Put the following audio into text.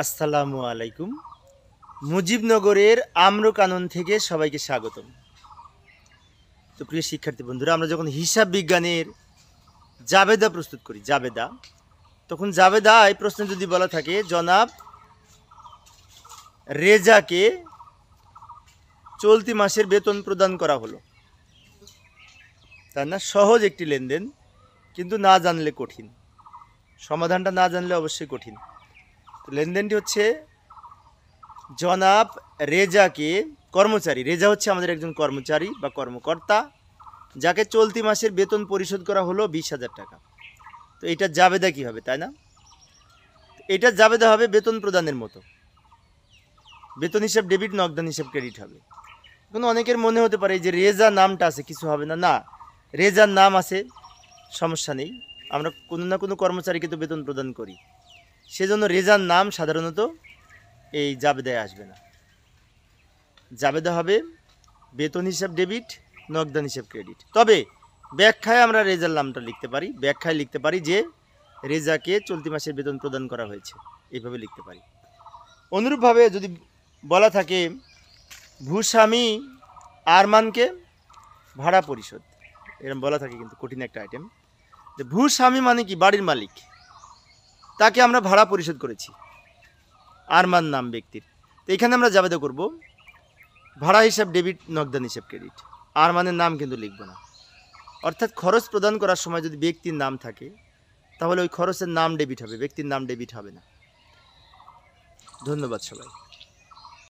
আসসালামু আলাইকুম। মুজিবনগরের আম্রকানন থেকে সবাইকে স্বাগতম। তো প্রিয় শিক্ষার্থী বন্ধুরা, আমরা যখন হিসাব বিজ্ঞানের জাবেদা প্রস্তুত করি, তখন জাবেদায় প্রশ্ন যদি বলা থাকে জনাব রেজাকে চলতি মাসের বেতন প্রদান করা হলো, তাই না? সহজ একটি লেনদেন, কিন্তু না জানলে কঠিন, সমাধানটা না জানলে অবশ্যই কঠিন। তো লেনদেনটি হচ্ছে জনাব রেজাকে, কর্মচারী, রেজা হচ্ছে আমাদের একজন কর্মচারী বা কর্মকর্তা, যাকে চলতি মাসের বেতন পরিশোধ করা হলো 20,000 টাকা। তো এটা জাবেদা কি হবে, তাই না? এটা জাবেদা হবে বেতন প্রদানের মতো। বেতন হিসাব ডেবিট, নগদান হিসাব ক্রেডিট হবে। কিন্তু অনেকের মনে হতে পারে যে রেজা নামটা আছে, কিছু হবে না। না, রেজার নাম আছে, সমস্যা নেই। আমরা কোনো না কোনো কর্মচারীকে তো বেতন প্রদান করি, সেজন্য রেজার নাম সাধারণত এই জাবেদায় আসবে না। জাবেদা হবে বেতন হিসাব ডেবিট, নগদান হিসাব ক্রেডিট। তবে ব্যাখ্যায় আমরা রেজার নামটা লিখতে পারি, ব্যাখ্যায় লিখতে পারি যে রেজাকে চলতি মাসের বেতন প্রদান করা হয়েছে, এইভাবে লিখতে পারি। অনুরূপভাবে যদি বলা থাকে ভূস্বামী আরমানকে ভাড়া পরিশোধ, এরকম বলা থাকে, কিন্তু কঠিন একটা আইটেম। যে ভূস্বামী মানে কি? বাড়ির মালিক, তাকে আমরা ভাড়া পরিশোধ করেছি, আরমান নাম ব্যক্তির। তো এখানে আমরা জাবেদা করব ভাড়া হিসাব ডেবিট, নগদান হিসাব ক্রেডিট। আরমানের নাম কিন্তু লিখব না। অর্থাৎ খরচ প্রদান করার সময় যদি ব্যক্তির নাম থাকে, তাহলে ওই খরচের নাম ডেবিট হবে, ব্যক্তির নাম ডেবিট হবে না। ধন্যবাদ সবাই।